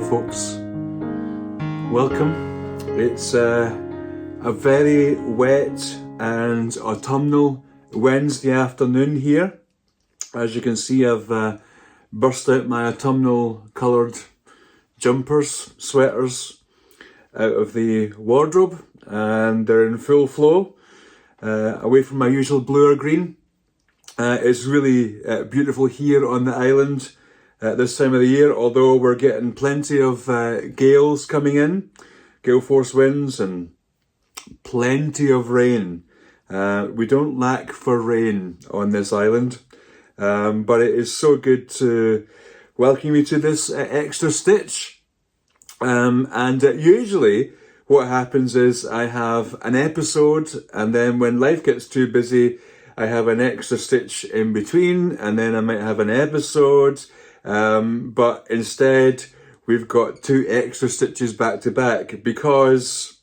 fellow folks. Welcome. It's a very wet and autumnal Wednesday afternoon here. As you can see, I've burst out my autumnal coloured jumpers, sweaters out of the wardrobe, and they're in full flow, away from my usual blue or green. It's really beautiful here on the island at this time of the year, although we're getting plenty of gales coming in, gale force winds and plenty of rain. We don't lack for rain on this island, but it is so good to welcome you to this extra stitch. And usually what happens is I have an episode, and then when life gets too busy, I have an extra stitch in between, and then I might have an episode. But instead, we've got 2 extra stitches back to back because,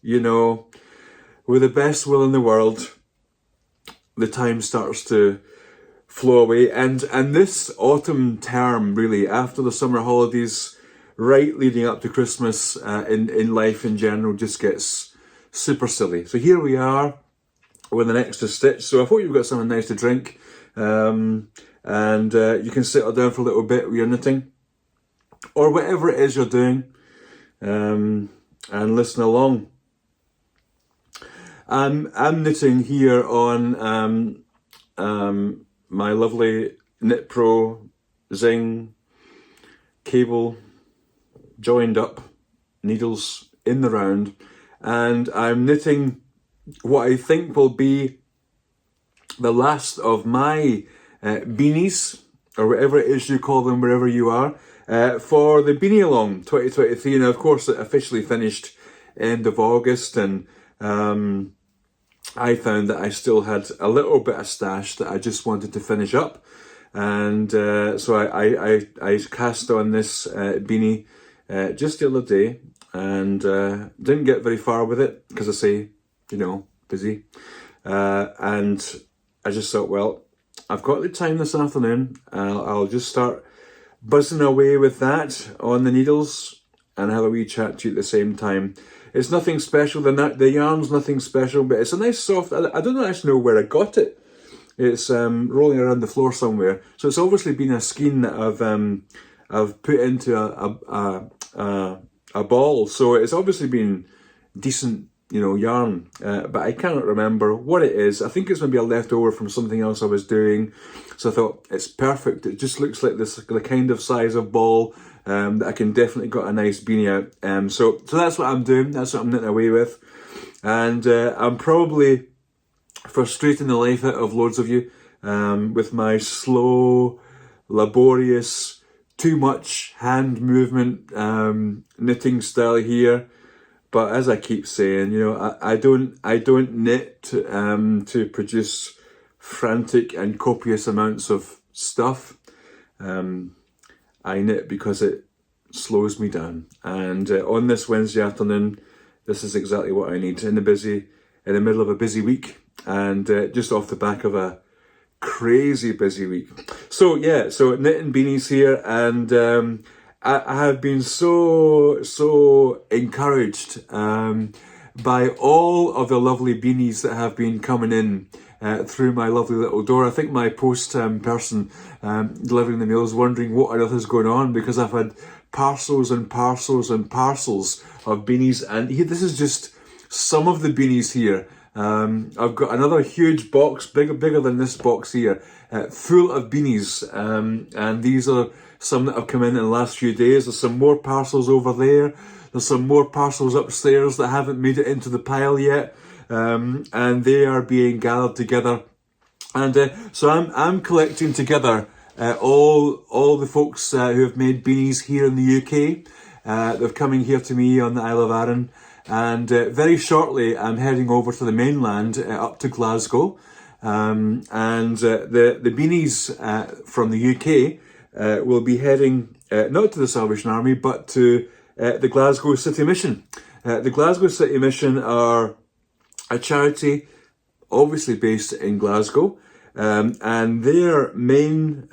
you know, with the best will in the world, the time starts to flow away. And this autumn term, really, after the summer holidays, right leading up to Christmas, in life in general, just gets super silly. So here we are with an extra stitch. So I hope you've got something nice to drink. And you can settle down for a little bit with your knitting or whatever it is you're doing, and listen along. I'm knitting here on my lovely Knit Pro Zing cable joined up needles in the round, and I'm knitting what I think will be the last of my beanies, or whatever it is you call them wherever you are, for the Beanie Along 2023. Now, of course, it officially finished end of August, and I found that I still had a little bit of stash that I just wanted to finish up, and so I cast on this beanie just the other day, and didn't get very far with it because I say, you know, busy, and I just thought, well, I've got the time this afternoon. I'll just start buzzing away with that on the needles and have a wee chat to you at the same time. It's nothing special. The yarn's nothing special, but it's a nice soft. I don't actually know where I got it. It's rolling around the floor somewhere. So it's obviously been a skein that I've put into a ball. So it's obviously been decent, you know, yarn, but I cannot remember what it is. I think it's maybe a leftover from something else I was doing. So I thought, it's perfect. It just looks like the kind of size of ball that I can definitely got a nice beanie out. So that's what I'm doing. That's what I'm knitting away with. And I'm probably frustrating the life out of loads of you with my slow, laborious, too much hand movement knitting style here. But as I keep saying, you know, I don't knit to produce frantic and copious amounts of stuff. I knit because it slows me down. And on this Wednesday afternoon, this is exactly what I need in the middle of a busy week, and just off the back of a crazy busy week. So yeah, so knitting beanies here, and I have been so encouraged by all of the lovely beanies that have been coming in through my lovely little door. I think my post person delivering the mail is wondering what on earth is going on, because I've had parcels and parcels and parcels of beanies, and this is just some of the beanies here. I've got another huge box, bigger than this box here, full of beanies, and these are some that have come in the last few days. There's some more parcels over there. There's some more parcels upstairs that haven't made it into the pile yet, and they are being gathered together. And so I'm collecting together all the folks who have made beanies here in the UK. They're coming here to me on the Isle of Arran, and very shortly I'm heading over to the mainland, up to Glasgow, and the beanies from the UK will be heading not to the Salvation Army, but to the Glasgow City Mission. The Glasgow City Mission are a charity obviously based in Glasgow, and their main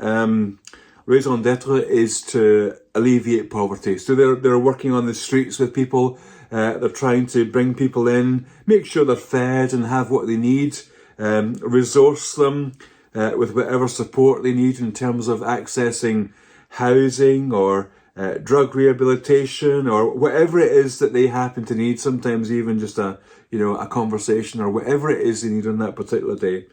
raison d'etre is to alleviate poverty. So they're working on the streets with people. They're trying to bring people in, make sure they're fed and have what they need, resource them with whatever support they need in terms of accessing housing or drug rehabilitation or whatever it is that they happen to need. Sometimes even just a conversation or whatever it is they need on that particular day.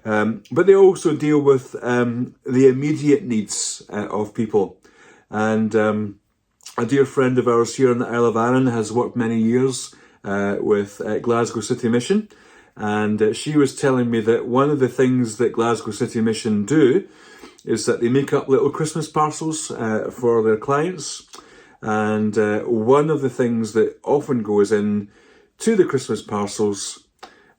But they also deal with the immediate needs of people. And a dear friend of ours here in the Isle of Arran has worked many years with Glasgow City Mission. And she was telling me that one of the things that Glasgow City Mission do is that they make up little Christmas parcels for their clients. And one of the things that often goes in to the Christmas parcels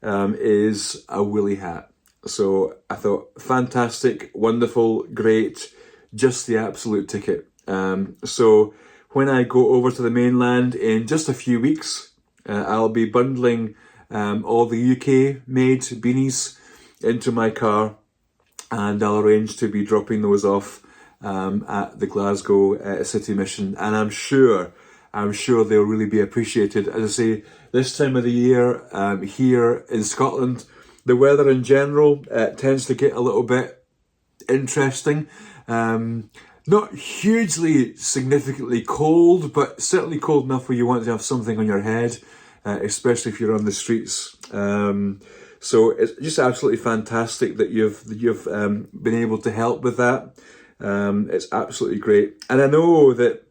is a woolly hat. So I thought, fantastic, wonderful, great, just the absolute ticket. So when I go over to the mainland in just a few weeks, I'll be bundling all the UK-made beanies into my car, and I'll arrange to be dropping those off at the Glasgow City Mission. And I'm sure they'll really be appreciated. As I say, this time of the year here in Scotland, the weather in general tends to get a little bit interesting. Not hugely significantly cold, but certainly cold enough where you want to have something on your head, especially if you're on the streets. So it's just absolutely fantastic that you've been able to help with that. It's absolutely great. And I know that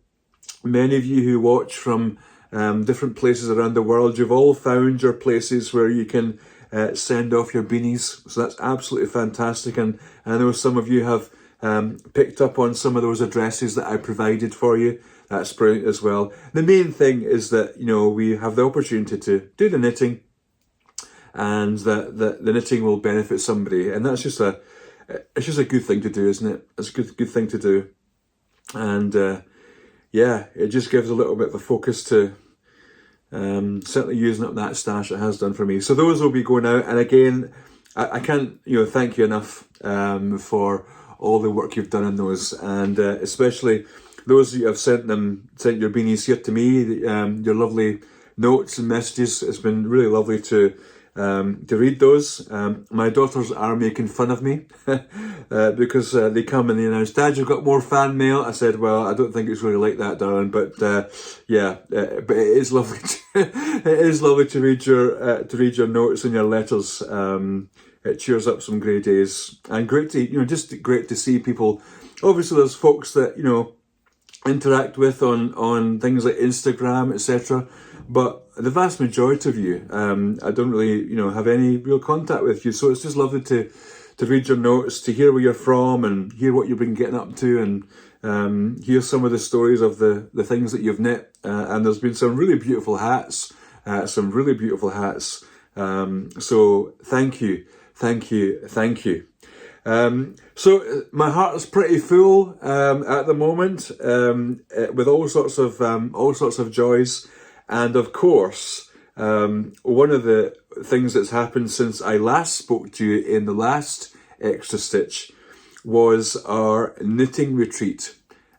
many of you who watch from different places around the world, you've all found your places where you can send off your beanies. So that's absolutely fantastic. And I know some of you have picked up on some of those addresses that I provided for you. That's brilliant as well. The main thing is that, we have the opportunity to do the knitting, and that the knitting will benefit somebody. And that's just it's just a good thing to do, isn't it? It's a good thing to do. And it just gives a little bit of a focus to certainly using up that stash it has done for me. So those will be going out. And again, I can't thank you enough for all the work you've done in those, and especially those of you have sent your beanies here to me, your lovely notes and messages. It's been really lovely to read those. My daughters are making fun of me because they come and they announce, "Dad, you've got more fan mail." I said, "Well, I don't think it's really like that, darling." But but it is lovely. It is lovely to read your notes and your letters. It cheers up some grey days, and great to just great to see people. Obviously, there's folks that interact with on things like Instagram, etc. But the vast majority of you, I don't really have any real contact with you. So it's just lovely to read your notes, to hear where you're from, and hear what you've been getting up to, and hear some of the stories of the things that you've knit. And there's been some really beautiful hats, So thank you. So my heart is pretty full at the moment with all sorts of joys, and of course one of the things that's happened since I last spoke to you in the last Extra Stitch was our knitting retreat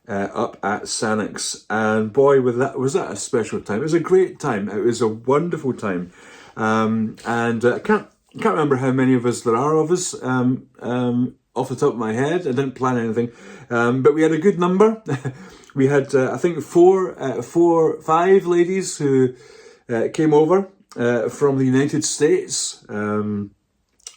up at Sannox, and boy, was that a special time. It was a great time. It was a wonderful time, and I can't remember how many of us there are of us off the top of my head. I didn't plan anything, but we had a good number. We had I think five ladies who came over from the United States.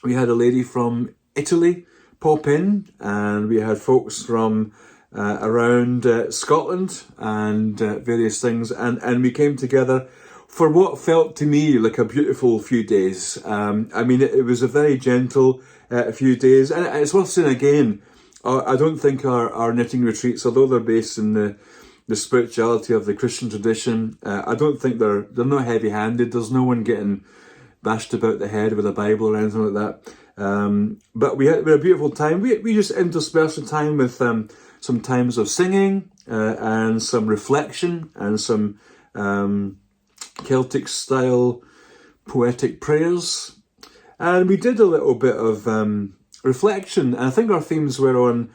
We had a lady from Italy pop in, and we had folks from around Scotland and various things, and we came together for what felt to me like a beautiful few days. I mean, it was a very gentle few days, and it's worth saying again, I don't think our knitting retreats, although they're based in the spirituality of the Christian tradition, I don't think they're not heavy-handed. There's no one getting bashed about the head with a Bible or anything like that. But we had a beautiful time. We just interspersed the time with some times of singing and some reflection and some Celtic style poetic prayers, and we did a little bit of reflection. And I think our themes were on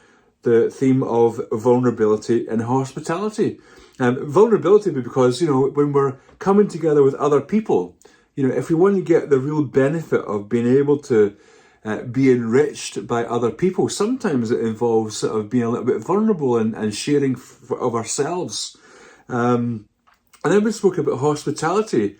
the theme of vulnerability and hospitality. Vulnerability because, when we're coming together with other people, if we want to get the real benefit of being able to be enriched by other people, sometimes it involves sort of being a little bit vulnerable and sharing of ourselves. And then we spoke about hospitality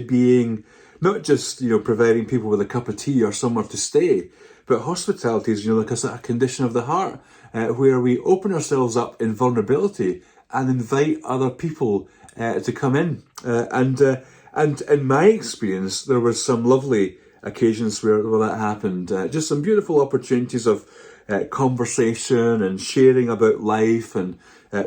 being not just, providing people with a cup of tea or somewhere to stay, but hospitality is, like a condition of the heart, where we open ourselves up in vulnerability and invite other people to come in. And in my experience, there were some lovely occasions where that happened. Just some beautiful opportunities of conversation and sharing about life and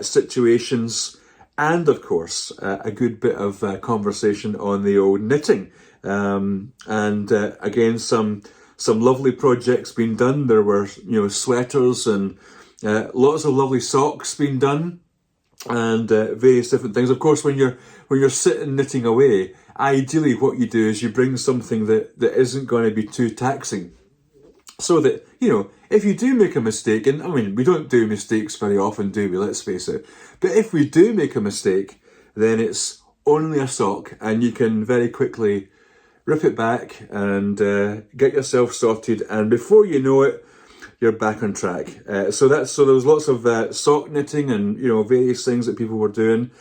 situations. And of course, a good bit of conversation on the old knitting. Again, some lovely projects being done. There were, sweaters and lots of lovely socks being done, and various different things. Of course, when you're sitting knitting away, ideally what you do is you bring something that isn't going to be too taxing, so that, if you do make a mistake, and I mean, we don't do mistakes very often, do we? Let's face it. But if we do make a mistake, then it's only a sock, and you can very quickly rip it back and get yourself sorted, and before you know it, you're back on track. So there was lots of sock knitting and various things that people were doing.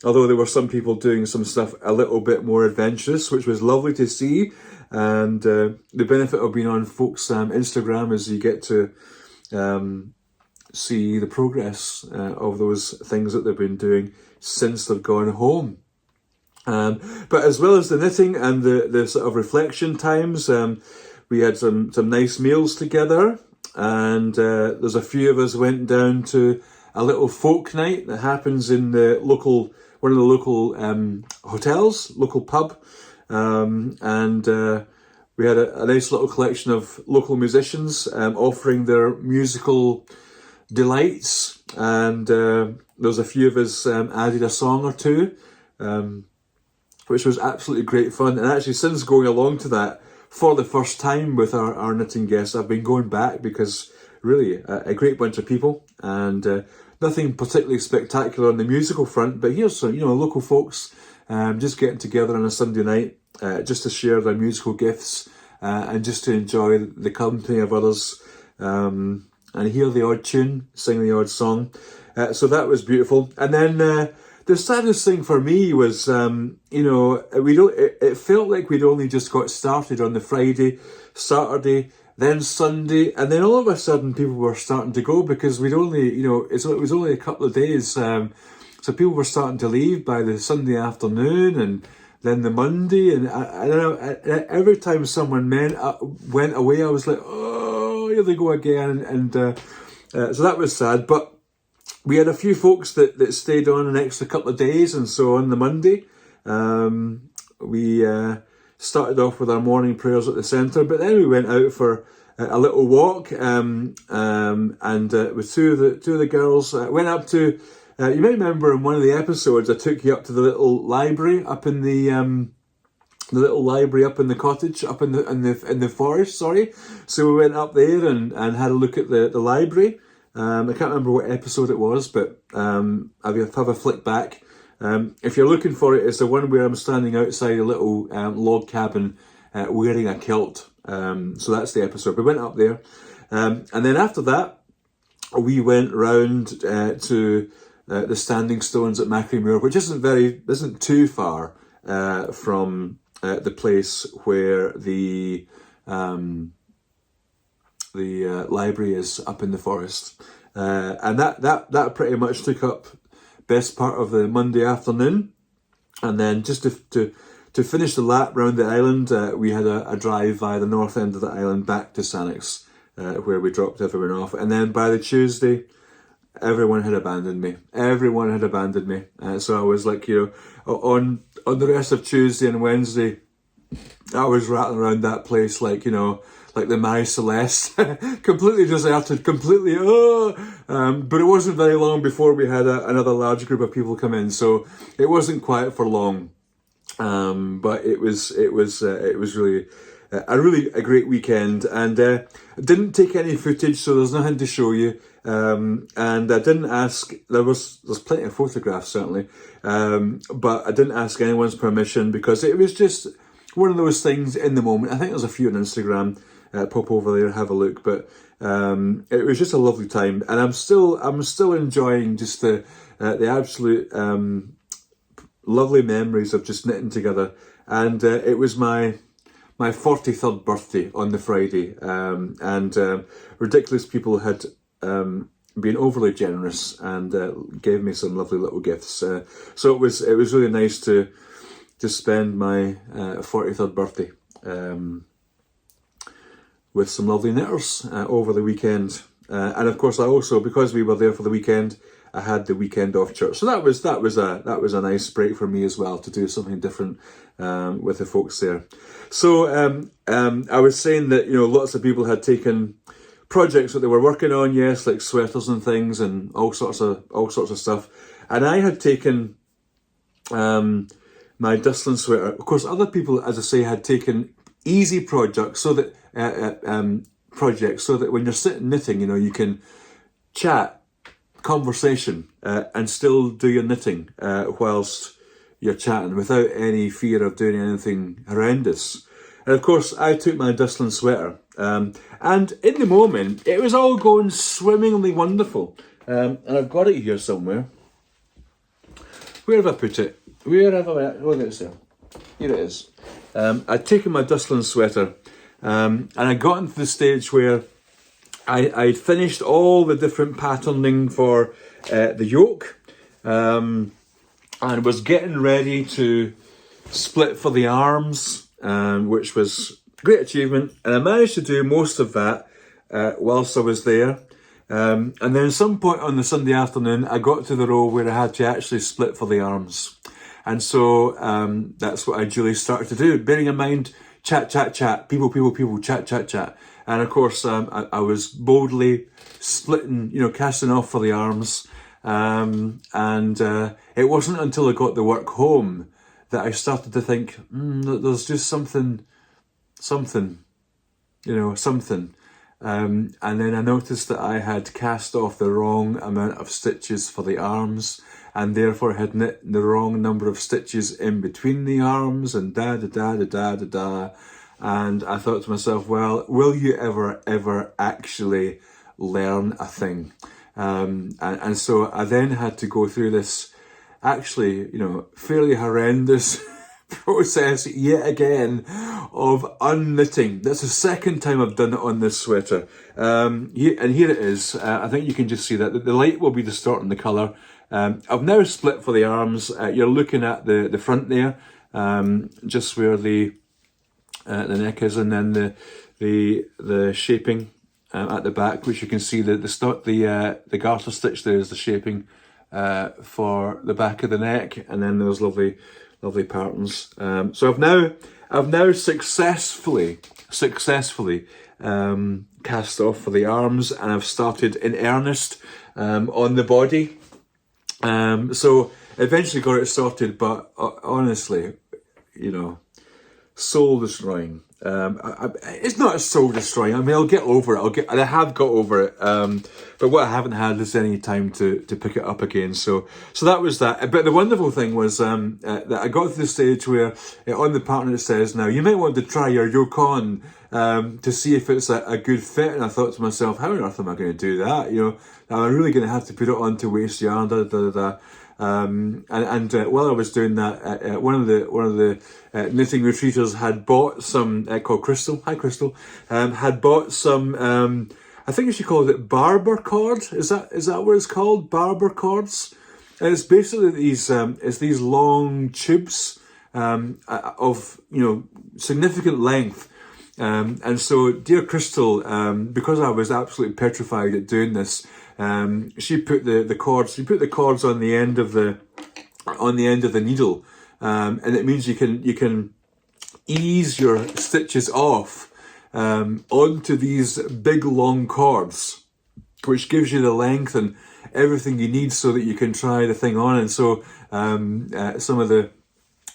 Although there were some people doing some stuff a little bit more adventurous, which was lovely to see. And the benefit of being on folks' Instagram is you get to see the progress of those things that they've been doing since they've gone home. But as well as the knitting and the sort of reflection times, we had some nice meals together, and there's a few of us went down to a little folk night that happens in one of the local hotels, local pub, and we had a nice little collection of local musicians offering their musical delights, and there was a few of us added a song or two, which was absolutely great fun. And actually, since going along to that for the first time with our knitting guests, I've been going back because really a great bunch of people, and nothing particularly spectacular on the musical front, but here's some, local folks just getting together on a Sunday night just to share their musical gifts and just to enjoy the company of others and hear the odd tune, sing the odd song. So that was beautiful. And then the saddest thing for me was, it felt like we'd only just got started on the Friday, Saturday, then Sunday, and then all of a sudden people were starting to go because we'd only, it was only a couple of days. So people were starting to leave by the Sunday afternoon and then the Monday. And I don't know, every time someone went away, I was like, oh, here they go again. And so that was sad. But we had a few folks that stayed on an extra couple of days. And so on the Monday, we started off with our morning prayers at the centre, but then we went out for a little walk, and with two of the girls went up to. You may remember in one of the episodes I took you up to the little library up in the cottage up in the forest. Sorry, so we went up there and had a look at the library. I can't remember what episode it was, but I'll have a flick back. If you're looking for it, it's the one where I'm standing outside a little log cabin wearing a kilt. So that's the episode. We went up there. And then after that, we went round to the Standing Stones at Macriemuir, which isn't too far from the place where the library is up in the forest. And that pretty much took up best part of the Monday afternoon. And then just to finish the lap round the island, we had a drive via the north end of the island back to Sannox, where we dropped everyone off. And then by the Tuesday, everyone had abandoned me. So I was like, on the rest of Tuesday and Wednesday, I was rattling around that place like the Marie Celeste, completely deserted, completely, but it wasn't very long before we had another large group of people come in, so it wasn't quiet for long, but it was really a great weekend, and didn't take any footage, so there's nothing to show you. And I didn't ask. There's plenty of photographs certainly, but I didn't ask anyone's permission because it was just one of those things in the moment. I think there's a few on Instagram. Pop over there, have a look. But it was just a lovely time, and I'm still enjoying just the absolute lovely memories of just knitting together. And it was my 43rd birthday on the Friday, and ridiculous people had been overly generous and gave me some lovely little gifts. So it was really nice to spend my 43rd birthday with some lovely knitters over the weekend. And of course, I also, because we were there for the weekend, I had the weekend off church. So that was a nice break for me as well, to do something different with the folks there. So I was saying that, you know, lots of people had taken projects that they were working on, yes, like sweaters and things and all sorts of stuff. And I had taken my dustling sweater. Of course, other people, as I say, had taken easy projects so that when you're sitting knitting, you know, you can chat, conversation, and still do your knitting whilst you're chatting without any fear of doing anything horrendous. And of course, I took my dustling sweater, and in the moment, it was all going swimmingly wonderful. And I've got it here somewhere. Where have I put it? Where have I? Oh, it's there. Here it is. I'd taken my dustling sweater, and I got into the stage where I'd finished all the different patterning for the yoke, and was getting ready to split for the arms, which was a great achievement. And I managed to do most of that whilst I was there. And then at some point on the Sunday afternoon, I got to the row where I had to actually split for the arms. And so that's what I duly started to do, bearing in mind, chat, people, chat. And of course, I was boldly splitting, you know, casting off for the arms. And it wasn't until I got the work home that I started to think, there's just something. And then I noticed that I had cast off the wrong amount of stitches for the arms, and therefore had knit the wrong number of stitches in between the arms, and da. And I thought to myself, well, will you ever actually learn a thing? And so I then had to go through this actually, you know, fairly horrendous process yet again of unknitting. That's the second time I've done it on this sweater. And here it is. I think you can just see that the light will be distorting the colour. I've now split for the arms. You're looking at the front there, just where the neck is, and then the shaping at the back, which you can see the garter stitch there is the shaping for the back of the neck, and then those lovely patterns. So I've now successfully cast off for the arms, and I've started in earnest on the body. So eventually got it sorted, but honestly, you know, soul destroying. It's not soul destroying. I mean, I'll get over it. I have got over it. But what I haven't had is any time to pick it up again. So that was that. But the wonderful thing was that I got to the stage where on the pattern it says, now you might want to try your yoke on to see if it's a good fit. And I thought to myself, how on earth am I going to do that? You know, am I really going to have to put it on to waist yarn? And while I was doing that, one of the knitting retreaters had bought some called Crystal. Hi, Crystal. Had bought some. I think she called it barber cord. Is that what it's called? Barber cords. And it's basically these long tubes of, you know, significant length. And so, dear Crystal, because I was absolutely petrified at doing this, she put the cords. She put the cords on the end of the needle, and it means you can ease your stitches off onto these big long cords, which gives you the length and everything you need so that you can try the thing on. And so some of the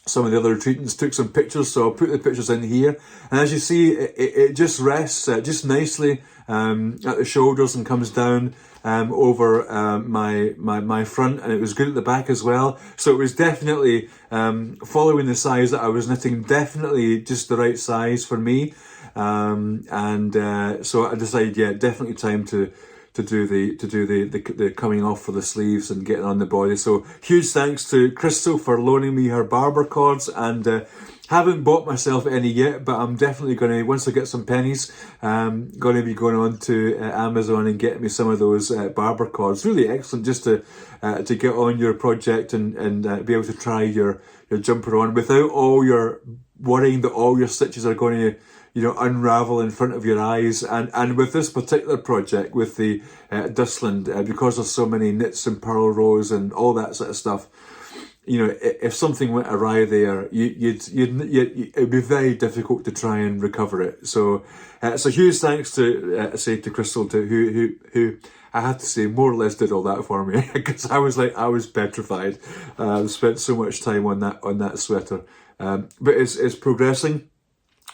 some of the other retreatants, took some pictures, so I'll put the pictures in here. And as you see, it just rests just nicely at the shoulders and comes down over my front, and it was good at the back as well. So it was definitely following the size that I was knitting, definitely just the right size for me. So I decided, yeah, definitely time to do the coming off for the sleeves and getting on the body. So huge thanks to Crystal for loaning me her barber cords, and haven't bought myself any yet, but I'm definitely going to, once I get some pennies, going to be going on to Amazon and getting me some of those barber cords. Really excellent just to get on your project and be able to try your jumper on without all your worrying that all your stitches are going to, you know, unravel in front of your eyes. And with this particular project, with the Dustland, because there's so many knits and purl rows and all that sort of stuff, you know, if something went awry there, it'd be very difficult to try and recover it. So huge thanks to Crystal, who I have to say more or less did all that for me, because I was petrified. Spent so much time on that sweater, but it's progressing.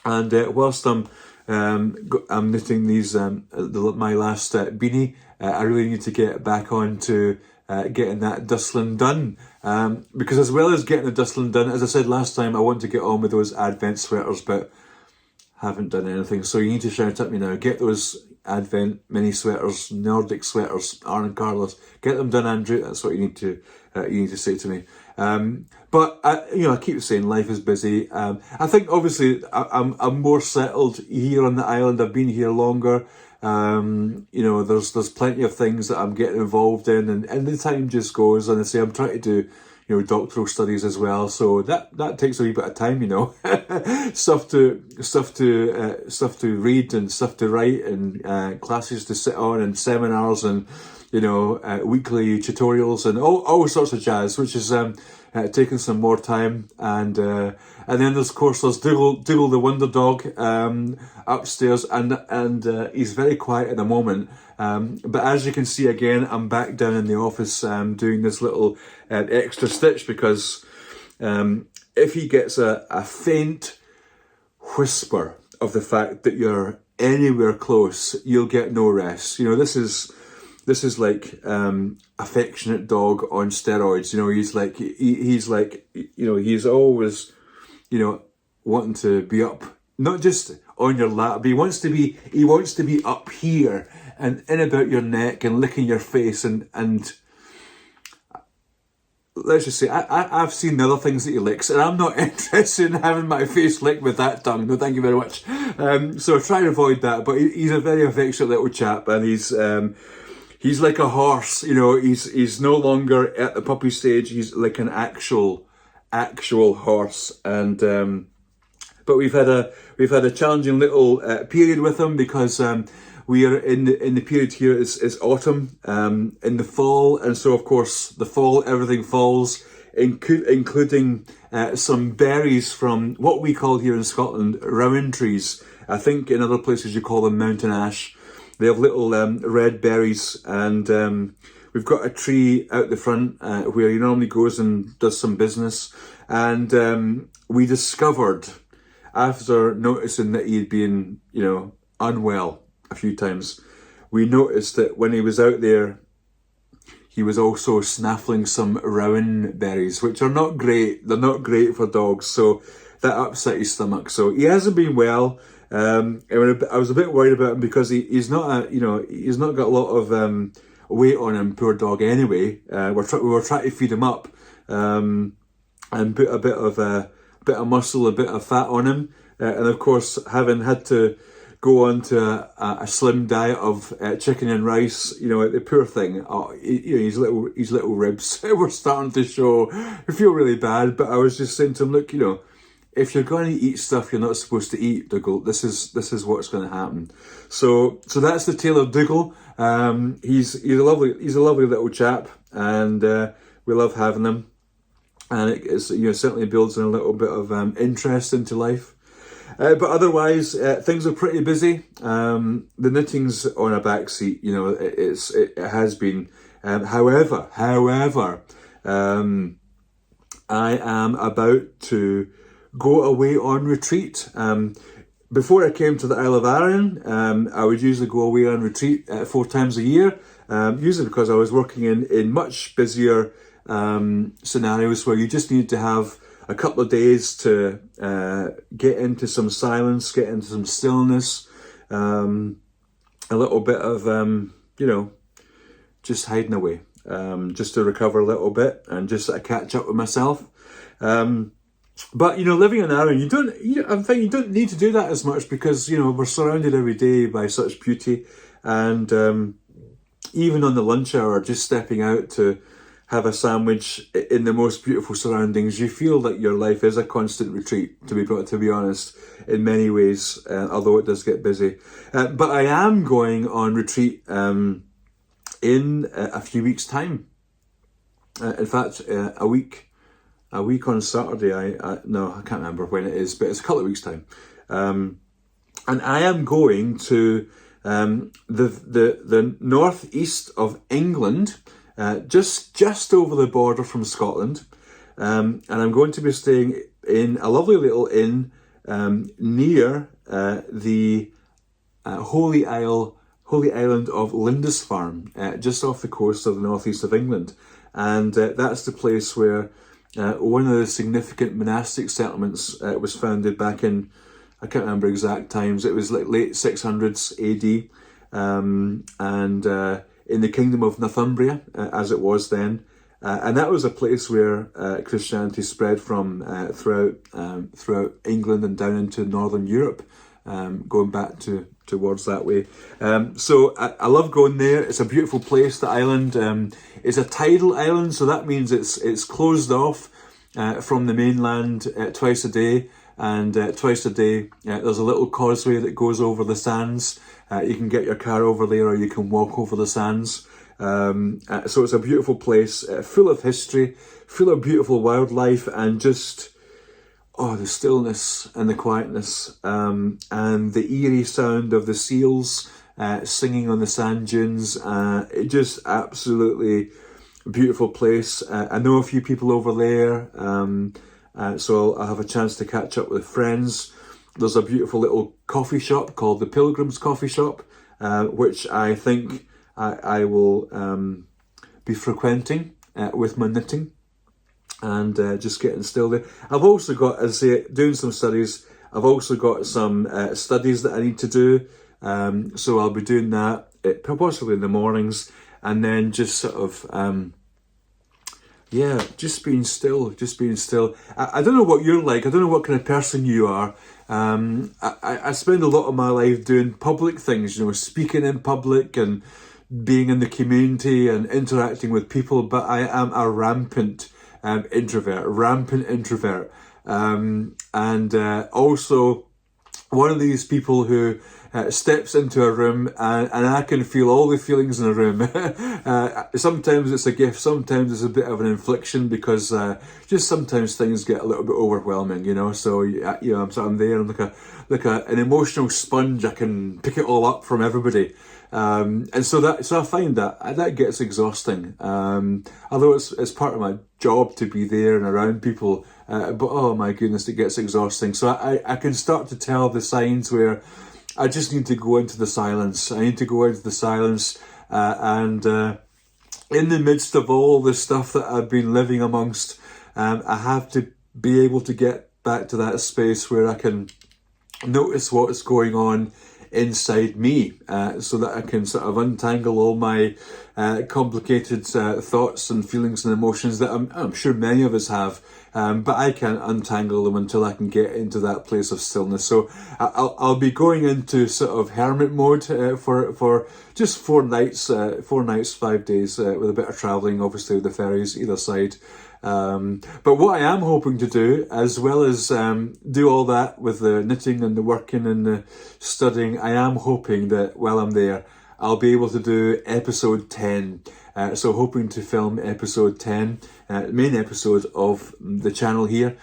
And whilst I'm knitting these my last beanie, I really need to get back on to getting that Dustland done. Because as well as getting the Dustland done, as I said last time, I want to get on with those Advent sweaters, but haven't done anything. So you need to shout at me now. Get those Advent mini sweaters, Nordic sweaters, Arne Carlos. Get them done, Andrew. That's what you need to say to me. But I keep saying life is busy. I think obviously I'm more settled here on the island. I've been here longer. There's plenty of things that I'm getting involved in, and the time just goes. And I say I'm trying to do, doctoral studies as well. So that takes a wee bit of time, stuff to read and stuff to write and classes to sit on and seminars and weekly tutorials and all sorts of jazz, which is taking some more time. And then there's Dougal the Wonder Dog upstairs, and he's very quiet at the moment. But as you can see, again, I'm back down in the office doing this little extra stitch, because if he gets a faint whisper of the fact that you're anywhere close, you'll get no rest. This is like affectionate dog on steroids. He's always wanting to be up, not just on your lap, but he wants to be up here and in about your neck and licking your face and let's just say I've seen the other things that he licks, and I'm not interested in having my face licked with that tongue. No, thank you very much. So try to avoid that. But he's a very affectionate little chap, and he's like a horse. He's no longer at the puppy stage. He's like an actual horse. And but we've had a challenging little period with him, because we are in the period here is autumn, in the fall, and so of course the fall everything falls, including some berries from what we call here in Scotland rowan trees. I think in other places you call them mountain ash. They have little red berries, and we've got a tree out the front where he normally goes and does some business. And we discovered, after noticing that he'd been, unwell a few times, we noticed that when he was out there, he was also snaffling some rowan berries, which are not great. They're not great for dogs, so that upset his stomach. So he hasn't been well. I was a bit worried about him, because he's not he's not got a lot of weight on him, poor dog. Anyway, we were trying to feed him up and put a bit of muscle, a bit of fat on him, and of course, having had to go on to a slim diet of chicken and rice, the poor thing, his little ribs were starting to show. I feel really bad, but I was just saying to him, look, if you're going to eat stuff you're not supposed to eat, Dougal, this is what's going to happen. So that's the tale of Dougal. He's a lovely little chap, and we love having him. And it's certainly builds in a little bit of interest into life. But otherwise, things are pretty busy. The knitting's on a back seat. It has been. However, I am about to go away on retreat. Before I came to the Isle of Arran, I would usually go away on retreat 4 times a year, usually because I was working in much busier scenarios where you just need to have a couple of days to get into some silence, get into some stillness, a little bit of, just hiding away, just to recover a little bit and just sort of catch up with myself. But, living in Arran, you don't need to do that as much because, we're surrounded every day by such beauty. And even on the lunch hour, just stepping out to have a sandwich in the most beautiful surroundings, you feel that your life is a constant retreat, to be honest, in many ways, although it does get busy. But I am going on retreat in a few weeks' time. In fact, a week on Saturday. I can't remember when it is, but it's a couple of weeks' time. And I am going to the northeast of England, just over the border from Scotland, and I'm going to be staying in a lovely little inn near the holy island of Lindisfarne, just off the coast of the northeast of England, and that's the place where one of the significant monastic settlements was founded back in, I can't remember exact times, it was like late 600s AD, and in the kingdom of Northumbria, as it was then. And that was a place where Christianity spread from throughout England and down into Northern Europe, going back towards that way. So I love going there. It's a beautiful place. The island is a tidal island, so that means it's closed off from the mainland twice a day. And twice a day, there's a little causeway that goes over the sands. You can get your car over there or you can walk over the sands. So it's a beautiful place, full of history, full of beautiful wildlife, and just, the stillness and the quietness, and the eerie sound of the seals singing on the sand dunes. It just absolutely beautiful place. I know a few people over there, so I'll have a chance to catch up with friends. There's a beautiful little coffee shop called the Pilgrim's Coffee Shop, which I think I will be frequenting with my knitting and just getting still there. I've also got, as I say, doing some studies. I've also got some studies that I need to do. So I'll be doing that possibly in the mornings, and then just sort of, just being still. I don't know what you're like. I don't know what kind of person you are. I spend a lot of my life doing public things, speaking in public and being in the community and interacting with people, but I am a rampant introvert. And also one of these people who steps into a room and I can feel all the feelings in a room. Sometimes it's a gift, sometimes it's a bit of an infliction, because just sometimes things get a little bit overwhelming, so I'm there, I'm like an emotional sponge. I can pick it all up from everybody. And so I find that gets exhausting. Although it's part of my job to be there and around people, but oh my goodness, it gets exhausting. So I can start to tell the signs where I just need to go into the silence. I need to go into the silence, and in the midst of all the stuff that I've been living amongst, I have to be able to get back to that space where I can notice what's going on inside me, so that I can sort of untangle all my complicated thoughts and feelings and emotions that I'm sure many of us have, but I can't untangle them until I can get into that place of stillness. So I'll be going into sort of hermit mode for just 4 nights, 5 days, with a bit of travelling, obviously with the ferries either side. But what I am hoping to do, as well as do all that with the knitting and the working and the studying, I am hoping that while I'm there, I'll be able to do episode 10. So hoping to film episode 10, main episode of the channel here.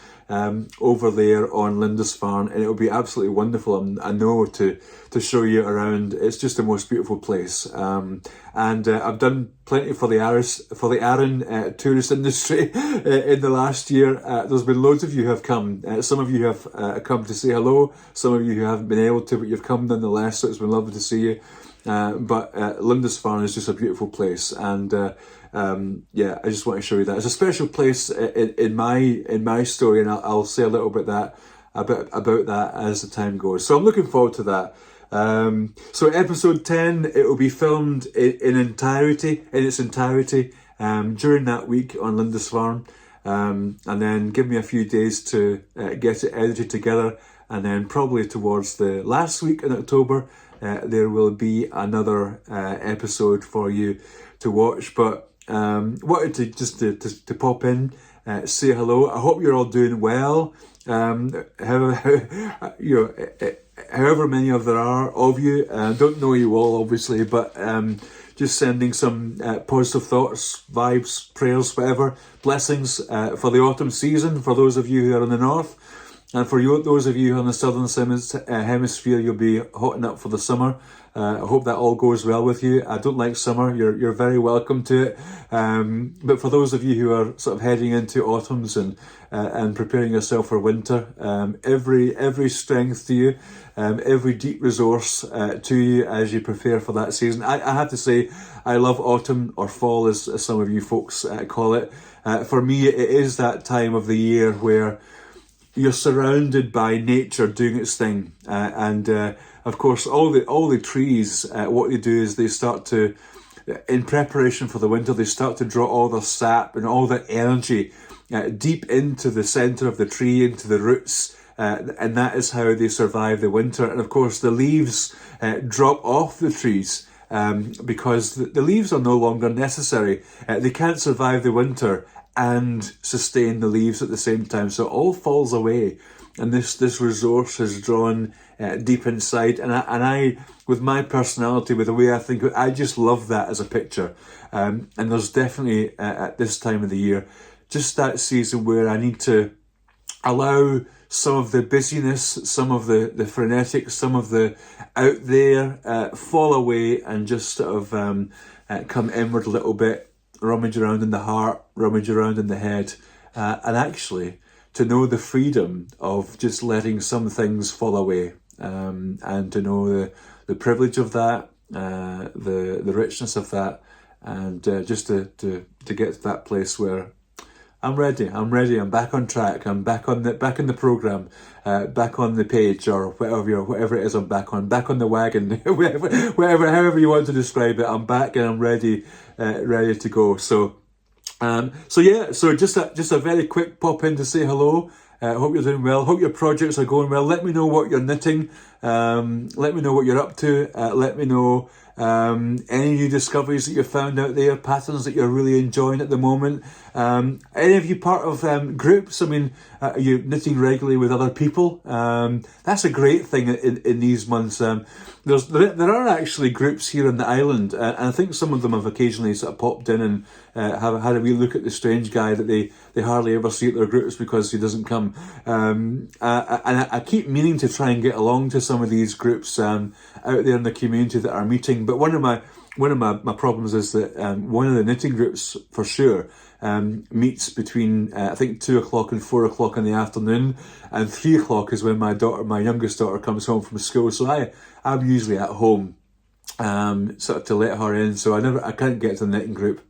over there on Lindisfarne, and it'll be absolutely wonderful. I know to show you around. It's just the most beautiful place. And I've done plenty for the Arran tourist industry in the last year. There's been loads of you who have come. Some of you have come to say hello. Some of you who haven't been able to, but you've come nonetheless. So it's been lovely to see you. But Lindisfarne is just a beautiful place, and yeah, I just want to show you that. It's a special place in my story, and I'll say a little bit about that as the time goes. So I'm looking forward to that. So episode 10, it will be filmed in its entirety during that week on Lindisfarne, and then give me a few days to get it edited together, and then probably towards the last week in October, there will be another episode for you to watch. But wanted to just to pop in, say hello. I hope you're all doing well. However, however many of there are of you, don't know you all obviously, but just sending some positive thoughts, vibes, prayers, whatever, blessings for the autumn season for those of you who are in the north. And for those of you on the southern hemisphere, you'll be hotting up for the summer. I hope that all goes well with you. I don't like summer. You're very welcome to it. But for those of you who are sort of heading into autumns and preparing yourself for winter, every strength to you, every deep resource to you as you prepare for that season. I have to say, I love autumn, or fall as some of you folks call it. For me, it is that time of the year where you're surrounded by nature doing its thing, and of course all the trees. What they do is they start to, in preparation for the winter, they start to draw all the sap and all the energy deep into the centre of the tree, into the roots, and that is how they survive the winter. And of course the leaves drop off the trees because the leaves are no longer necessary. They can't survive the winter and sustain the leaves at the same time, so it all falls away, and this resource is drawn deep inside. And I, with my personality, with the way I think, I just love that as a picture. And there's definitely at this time of the year, just that season where I need to allow some of the busyness, some of the frenetic, some of the out there fall away, and just sort of come inward a little bit. Rummage around in the heart, rummage around in the head, and actually to know the freedom of just letting some things fall away, and to know the privilege of that, the richness of that, and just to get to that place where I'm ready, I'm back on track, I'm back in the programme, back on the page, or whatever it is I'm back on the wagon, however you want to describe it. I'm back and I'm ready to go. So just a very quick pop in to say hello. Hope you're doing well. Hope your projects are going well. Let me know what you're knitting. Let me know what you're up to. Let me know any new discoveries that you've found out there, patterns that you're really enjoying at the moment. Any of you part of groups? I mean, are you knitting regularly with other people? That's a great thing in these months. There are actually groups here on the island, and I think some of them have occasionally sort of popped in and have had a wee look at the strange guy that they hardly ever see at their groups because he doesn't come. And I keep meaning to try and get along to some of these groups out there in the community that are meeting. But one of my problems is that one of the knitting groups for sure meets between I think 2:00 and 4:00 in the afternoon, and 3:00 is when my youngest daughter comes home from school. So I'm usually at home sort of to let her in. So I can't get to the knitting group.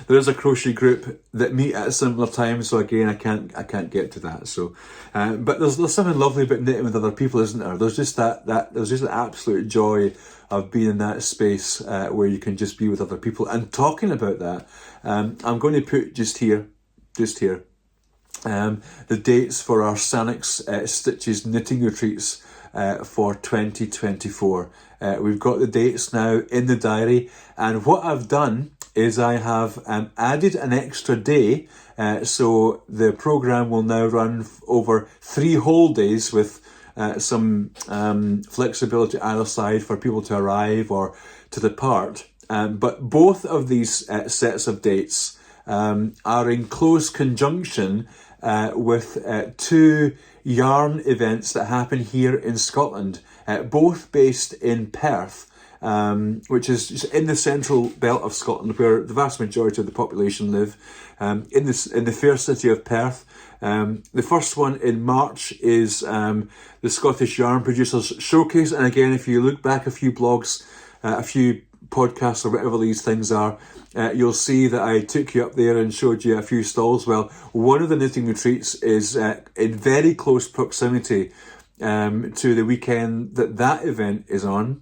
There is a crochet group that meet at a similar time, so again I can't get to that. So, but there's something lovely about knitting with other people, isn't there? There's just there's just an absolute joy of being in that space where you can just be with other people. And talking about that, I'm going to put just here, the dates for our Sannox Stitches Knitting Retreats for 2024. We've got the dates now in the diary, and what I've done is I have added an extra day, so the programme will now run over 3 whole days with some flexibility either side for people to arrive or to depart. But both of these sets of dates are in close conjunction with 2 yarn events that happen here in Scotland, both based in Perth, which is just in the central belt of Scotland, where the vast majority of the population live, in the fair city of Perth. The first one in March is the Scottish Yarn Producers Showcase, and again, if you look back a few blogs, a few podcasts or whatever these things are, you'll see that I took you up there and showed you a few stalls. Well, one of the knitting retreats is in very close proximity to the weekend that event is on.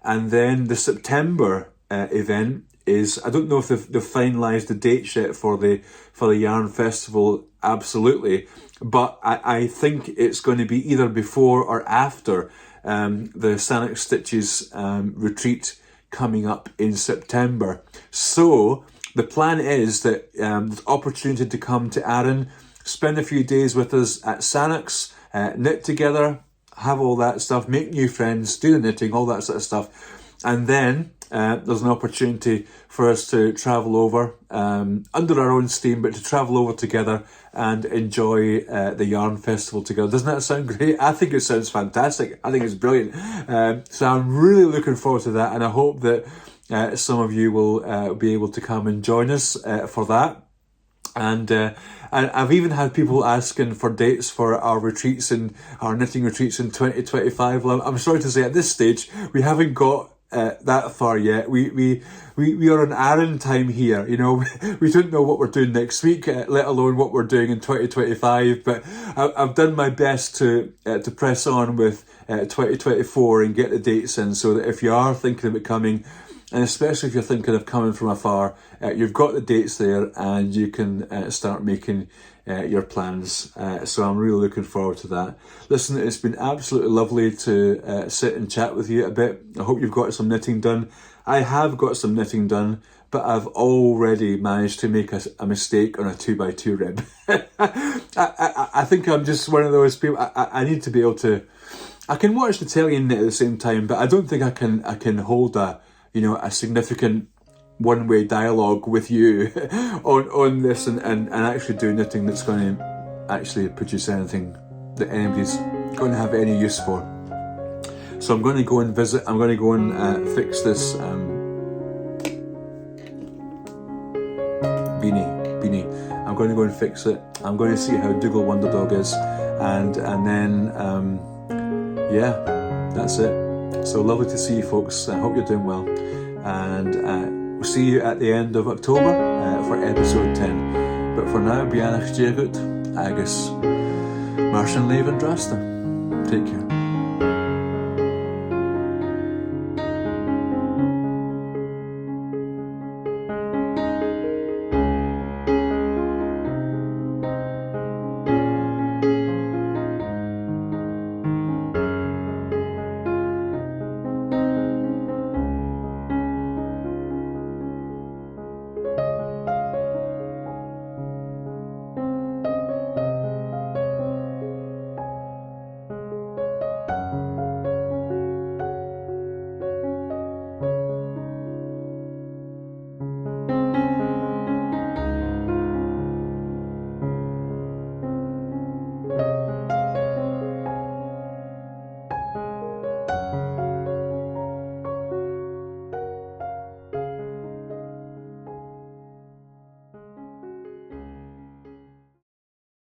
And then the September event is, I don't know if they've finalised the dates yet for the Yarn Festival, absolutely, but I think it's going to be either before or after the Sannox Stitches Retreat coming up in September. So the plan is that there's opportunity to come to Arran, spend a few days with us at Sannox, knit together, have all that stuff, make new friends, do the knitting, all that sort of stuff. And then there's an opportunity for us to travel over under our own steam, but to travel over together and enjoy the Yarn Festival together. Doesn't that sound great? I think it sounds fantastic. I think it's brilliant. So I'm really looking forward to that, and I hope that some of you will be able to come and join us for that. And I've even had people asking for dates for our retreats and our knitting retreats in 2025. Well, I'm sorry to say at this stage we haven't got that far yet. We are on Arran time here, you know. We don't know what we're doing next week, let alone what we're doing in 2025. But I've done my best to press on with 2024 and get the dates in, so that if you are thinking about coming, and especially if you're thinking of coming from afar, you've got the dates there and you can start making your plans. So I'm really looking forward to that. Listen, it's been absolutely lovely to sit and chat with you a bit. I hope you've got some knitting done. I have got some knitting done, but I've already managed to make a mistake on a 2x2 rib. I think I'm just one of those people. I need to be able to. I can watch the telly and knit at the same time, but I don't think I can hold a significant one-way dialogue with you on this and actually do knitting that's going to actually produce anything that anybody's going to have any use for. So I'm going to go and visit. I'm going to go and fix this beanie. I'm going to go and fix it. I'm going to see how Dougal Wonder Dog is, and then yeah, that's it. So lovely to see you folks. I hope you're doing well, and we'll see you at the end of October for episode 10. But for now, beanies agus agus mar sin leibh an drasta. Take care.